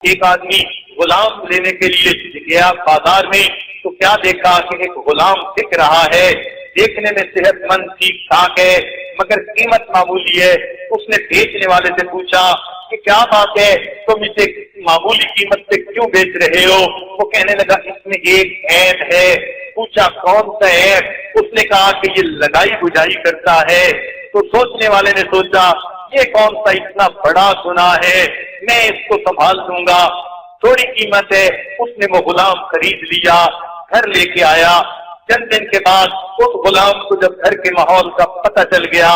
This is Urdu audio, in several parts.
ایک آدمی غلام لینے کے لیے گیا بازار میں، تو کیا دیکھا کہ ایک غلام بک رہا ہے، دیکھنے میں صحت مند ٹھیک ٹھاک ہے مگر قیمت معمولی ہے۔ اس نے بیچنے والے سے پوچھا کہ کیا بات ہے، تم اسے معمولی قیمت سے کیوں بیچ رہے ہو؟ وہ کہنے لگا اس میں ایک عیب ہے۔ پوچھا کون سا عیب؟ اس نے کہا کہ یہ لگائی بجائی کرتا ہے۔ تو سوچنے والے نے سوچا یہ کون سا اتنا بڑا گناہ ہے، میں اس کو سنبھال دوں گا، تھوڑی قیمت ہے۔ اس نے وہ غلام خرید لیا، گھر لے کے آیا۔ چند دن کے بعد اس غلام کو جب گھر کے ماحول کا پتہ چل گیا،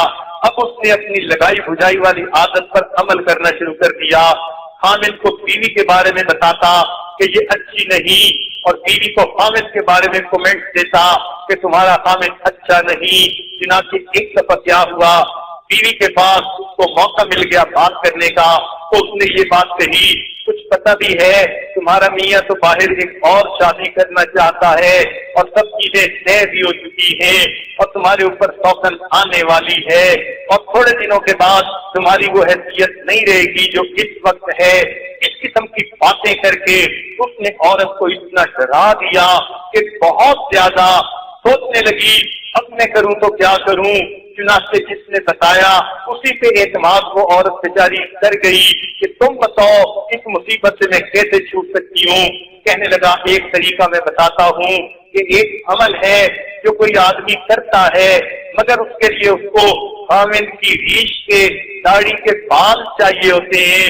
اب اس نے اپنی لگائی بجائی والی عادت پر عمل کرنا شروع کر دیا۔ خامد کو بیوی کے بارے میں بتاتا کہ یہ اچھی نہیں، اور بیوی کو خامد کے بارے میں کمنٹ دیتا کہ تمہارا خامد اچھا نہیں۔ چنانچہ ایک دفعہ کیا ہوا، بیوی کے پاس اس کو موقع مل گیا بات کرنے کا، تو اس نے یہ بات کہی کچھ پتہ بھی ہے تمہارا میاں تو باہر ایک اور شادی کرنا چاہتا ہے اور سب چیزیں طے بھی ہو چکی ہیں اور تمہارے اوپر سوگن آنے والی ہے اور تھوڑے دنوں کے بعد تمہاری وہ حیثیت نہیں رہے گی جو اس وقت ہے۔ اس قسم کی باتیں کر کے اس نے عورت کو اتنا ڈرا دیا کہ بہت زیادہ سوچنے لگی اب میں کروں تو کیا کروں۔ چنانچہ جس نے بتایا اسی پہ اعتماد وہ عورت بیچاری ڈر گئی کہ تم بتاؤ اس مصیبت سے میں کیسے چھوٹ سکتی ہوں۔ کہنے لگا ایک طریقہ میں بتاتا ہوں کہ ایک عمل ہے جو کوئی آدمی کرتا ہے مگر اس کے لیے اس کو خاوند کی ریش کے داڑھی کے بال چاہیے ہوتے ہیں،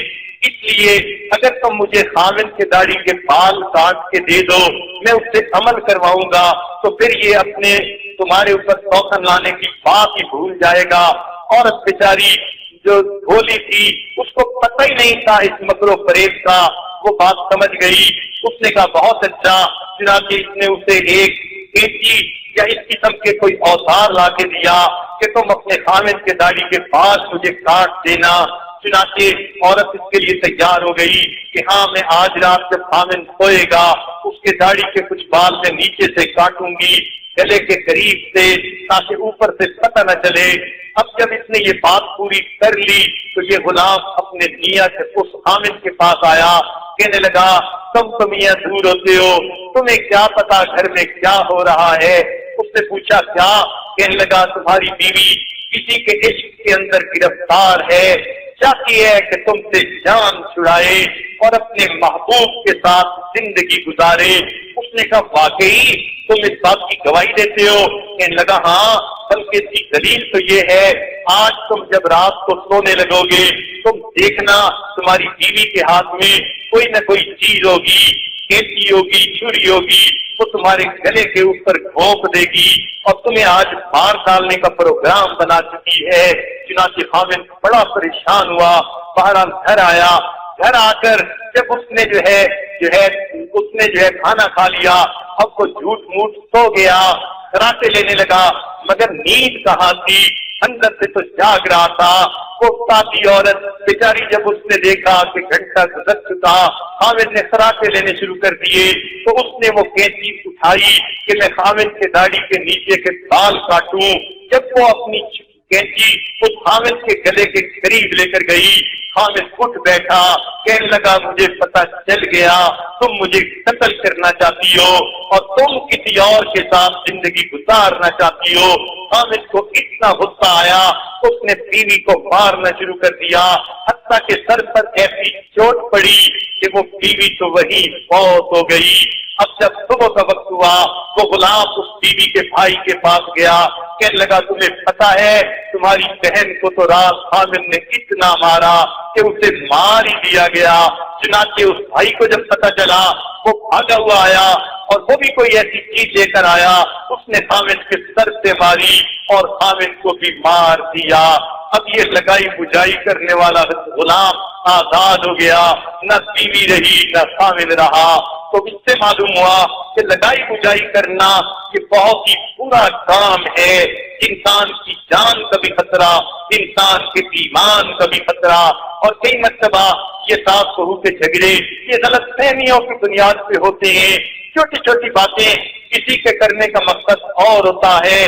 اس لیے اگر تم مجھے خاوند کے داڑھی کے بال کاٹ کے دے دو میں اس سے عمل کرواؤں گا تو پھر یہ اپنے تمہارے اوپر سوگن لانے کی بات ہی بھول جائے گا۔ عورت بیچاری جو بھولی تھی اس کو پتہ ہی نہیں تھا اس مکر و فریب کا، وہ بات سمجھ گئی۔ اس نے کہا بہت اچھا۔ چنانچہ اس نے اسے ایک کینچی یا اس قسم کے کوئی اوزار لا کے دیا کہ تم اپنے خاوند کے داڑھی کے پاس مجھے کاٹ دینا۔ چنانچہ عورت اس کے لیے تیار ہو گئی کہ ہاں میں آج رات جب خاوند سوئے گا اس کے داڑھی کے کچھ بال میں نیچے سے کاٹوں گی گلے کے قریب سے تاکہ اوپر سے پتہ نہ چلے۔ اب جب اس نے یہ بات پوری کر لی تو یہ غلام اپنے میاں سے اس خاوند کے پاس آیا، کہنے لگا تم تو میاں دور ہوتے ہو، تمہیں کیا پتا گھر میں کیا ہو رہا ہے؟ اس نے پوچھا کیا؟ کہنے لگا تمہاری بیوی کسی کے عشق کے اندر گرفتار ہے، چاہتی ہے کہ تم سے جان چھڑائے اور اپنے محبوب کے ساتھ زندگی گزارے۔ اس نے کہا واقعی تم اس بات کی گواہی دیتے ہو؟ کہنے لگا ہاں، بلکہ اس کی دلیل تو یہ ہے آج تم جب رات کو سونے لگو گے تم دیکھنا تمہاری بیوی کے ہاتھ میں کوئی نہ کوئی چیز ہوگی، کینچی ہوگی، چھری ہوگی، وہ تمہارے گلے کے اوپر گھونپ دے گی اور تمہیں آج مار ڈالنے کا پروگرام بنا چکی ہے۔ چنانچہ خاوند بڑا پریشان ہوا، بہرحال گھر آیا۔ گھر آ کر جب اس نے کھانا کھا لیا اب وہ جھوٹ موٹ سو گیا، خراٹے لینے لگا مگر نیند کہاں تھی، اندر سے تو جاگ رہا تھا۔ وہ ساتھی عورت بیچاری جب اس نے دیکھا کہ گھنٹہ گزر چکا، خاوند نے خراٹے لینے شروع کر دیے تو اس نے وہ کینچی اٹھائی کہ میں خاوند کے داڑھی کے نیچے کے بال کاٹوں۔ جب وہ اپنی کینچی اس خاوند کے گلے کے قریب لے کر گئی، خاوند اٹھ بیٹھا، کہنے لگا مجھے پتہ چل گیا تم مجھے قتل کرنا چاہتی ہو اور تم کسی اور کے ساتھ زندگی گزارنا چاہتی ہو۔ خاوند کو اتنا غصہ آیا اس نے بیوی کو مارنا شروع کر دیا، حتیٰ کہ سر پر ایسی چوٹ پڑی کہ وہ بیوی تو وہی فوت ہو گئی۔ اب جب صبح کا وقت ہوا وہ غلام اس بیوی کے بھائی کے پاس گیا، کہنے لگا تمہیں پتہ ہے تمہاری بہن کو تو رات خاوند نے اتنا مارا کہ اسے مار ہی دیا گیا۔ چنانچہ اس بھائی کو جب پتہ چلا وہ بھاگا ہوا آیا اور وہ بھی کوئی ایسی چیز لے کر آیا، اس نے خاوند کے سر سے ماری اور خاوند کو بھی مار دیا۔ اب یہ لگائی بجائی کرنے والا غلام آزاد ہو گیا، نہ بیوی رہی نہ خاوند رہا۔ تو اس سے معلوم ہوا کہ لگائی بجائی کرنا یہ بہت ہی برا کام ہے، انسان کی جان کا بھی خطرہ، انسان کے ایمان کا بھی خطرہ، اور کئی مرتبہ یہ ساس بہو کے جھگڑے یہ غلط فہمیوں کی بنیاد پہ ہوتے ہیں۔ چھوٹی چھوٹی باتیں کسی کے کرنے کا مقصد اور ہوتا ہے،